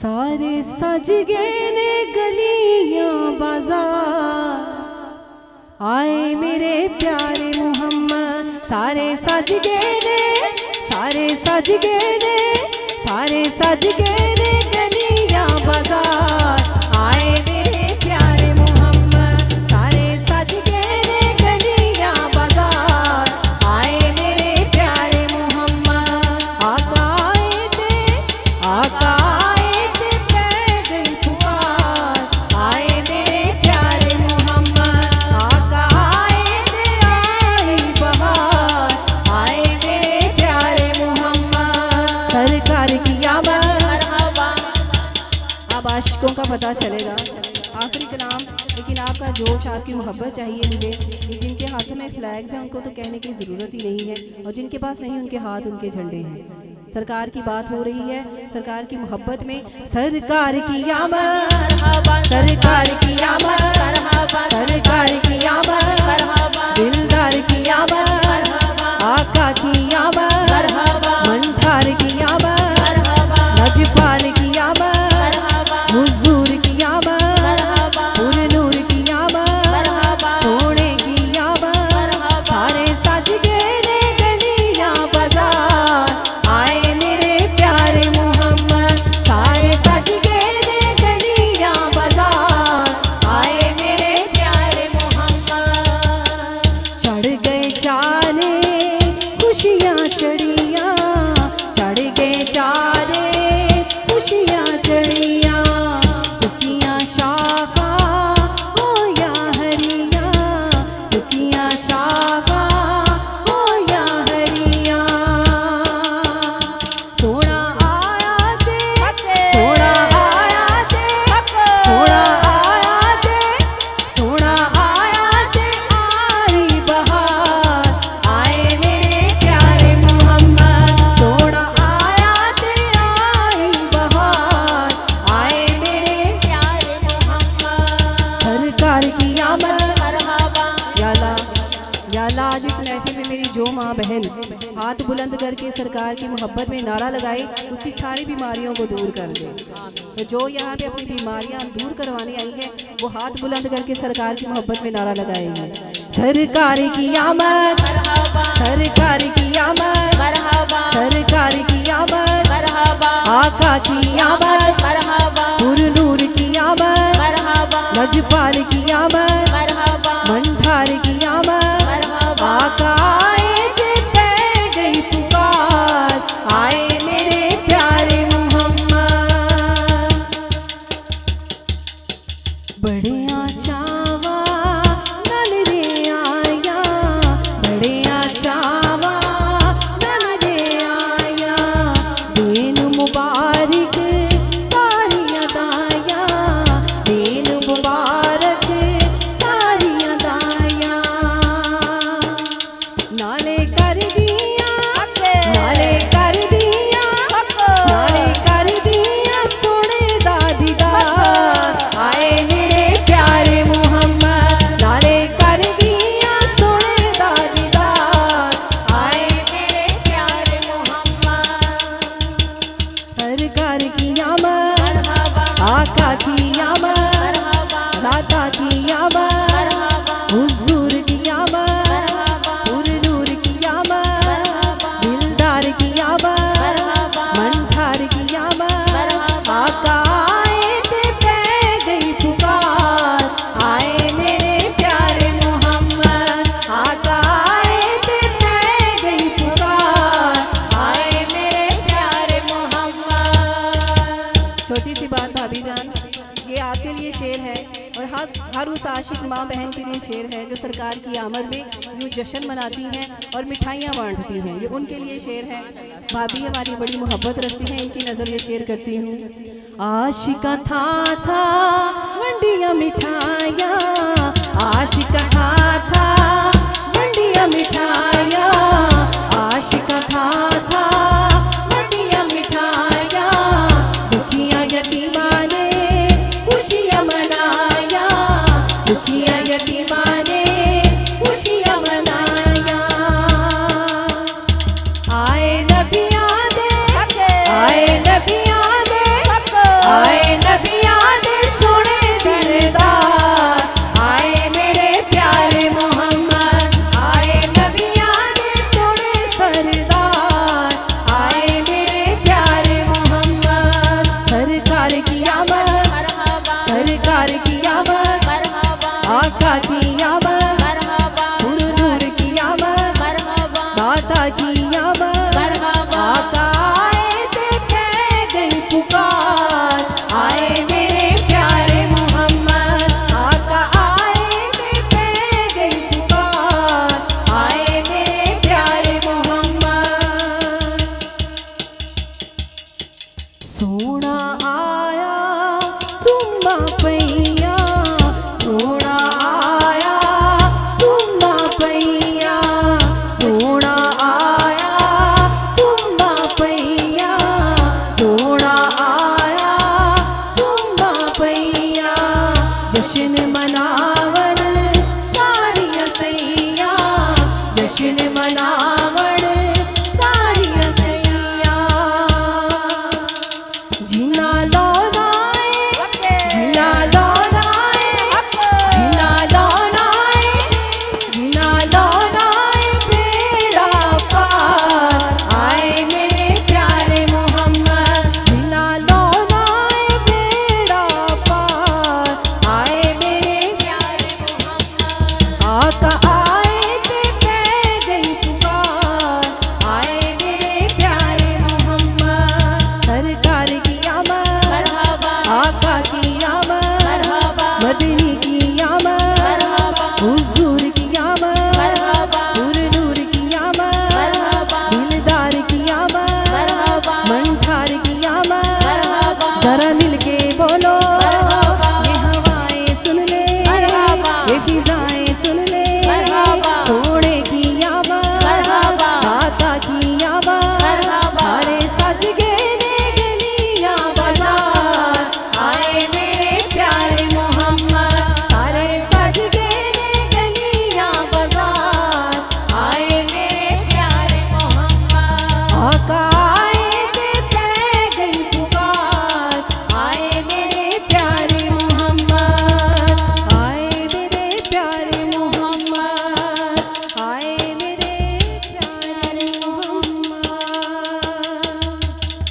सारे सज गए ने गलियां बाजार, आए मेरे प्यारे मोहम्मद। सारे सज गए ने, सारे सज गए ने, सारे सज गए ने गलियां बाजार, आए मेरे प्यारे मोहम्मद। सारे सज गए ने गलियां बाजार, आए मेरे प्यारे मोहम्मद। आका आए थे, आका आशिकों का पता चलेगा। आखिरी कलाम, लेकिन आपका जोश, आपकी मोहब्बत चाहिए मुझे। ये जिनके हाथों में फ्लैग्स हैं उनको तो कहने की ज़रूरत ही नहीं है, और जिनके पास नहीं उनके हाथ उनके झंडे हैं। सरकार की बात हो रही है, सरकार की मोहब्बत में। सरकार की आमद, सरकार की आमद, सरकार की आमद, दिलदार की आमद, आका की आमद, मंठार की आमद, लजपाल की आमद, हुजूर की आमद, पुरनूर की आमद, सोने की आमद। सारे सज गए ने गलियां बाजार, आए मेरे प्यारे मोहम्मद। सारे सज गए ने गलियां बाजार, आए मेरे प्यारे मोहम्मद। चढ़ गए चारे खुशियां चढ़ियां, चढ़ गए चारे खुशियां चढ़ियां, आज इस महफिल में मेरी जो माँ बहन हाथ बुलंद करके सरकार की मोहब्बत में नारा लगाए, उसकी सारी बीमारियों को दूर कर दे। तो जो यहाँ पे अपनी बीमारियाँ दूर करवाने आई है, वो हाथ बुलंद करके सरकार की मोहब्बत में नारा लगाएंगे। सरकार की आमद, सरकार की आमद, सरकार की आमद, आका की आमद, पुरनूर की आमद, लजपाल की आमद, मंठार की आमद। आका आए थे, पै गई पुकार, आए मेरे प्यारे मोहम्मद। बड़े आचावा नल रे आया, बड़े आचावा नल रे आया, दिन मुबारक सारी अदाया, दिन मुबारक सारी अदाया। नाले कर दिया, नाले कर दिया, नाले कर दिया सोने दा दीदार, आए मेरे प्यारे मोहम्मद। नाले कर दिया सोने दा दीदार, आए मेरे प्यारे मोहम्मद। सरकार की आमद, आका की आमद, दाता की आमद, हुजूर की आमद, पुरनूर की आमद, दिलदार की आमद, मंठार की आमद। आका आए थे, पै गई पुकार, आए मेरे प्यारे मोहम्मद। आका आए थे, पै गई पुकार, आए मेरे प्यारे मोहम्मद। छोटी सी बात भाभी जान, ये आपके लिए शेर है, और हर उस आशिक माँ बहन के लिए शेर है जो सरकार की आमद में यूँ जश्न मनाती हैं और मिठाइयाँ बांटती हैं। ये उनके लिए शेर है। भाभी हमारी बड़ी मोहब्बत रखती हैं, इनकी नज़र ये शेर करती हूँ। आशिका था मंडिया मिठाइयाँ, आशिका था मंडिया मिठाइयाँ, आशिका था मंडिया मिठाइयाँ, दुखियाँ यतीमा ने खुशियाँ मनाया, दुखियाँ यतीमा ने खुशियाँ मनाया। आए नबियाँ दे, आए नबियाँ दे, सोना आया तुम्बा पैया, सोना आया तुम्बा पैया, सोना आया तुम्बा पैया, सोना आया तुम्बा पैया। जश्न मनावन सारी सैया, जश्न मनावन सारी सैया। जीना लौनाए, जीना लौनाए, जीना लौनाए, जीना लौनाए बेड़ा पार आए मेरे प्यारे मोहम्मद। जीना लौनाए बेड़ा पार आए मेरे प्यारे मोहम्मद। आका आए ते पै गई पुकार आए मेरे प्यारे मोहम्मद। सरकार की आमद मरहबा, आका की आमद मरहबा, मदनी की आमद मरहबा, हुजूर की आमद मरहबा, नूर की आमद मरहबा, दिलदार की आमद मरहबा, मंठार की आमद मरहबा। जरा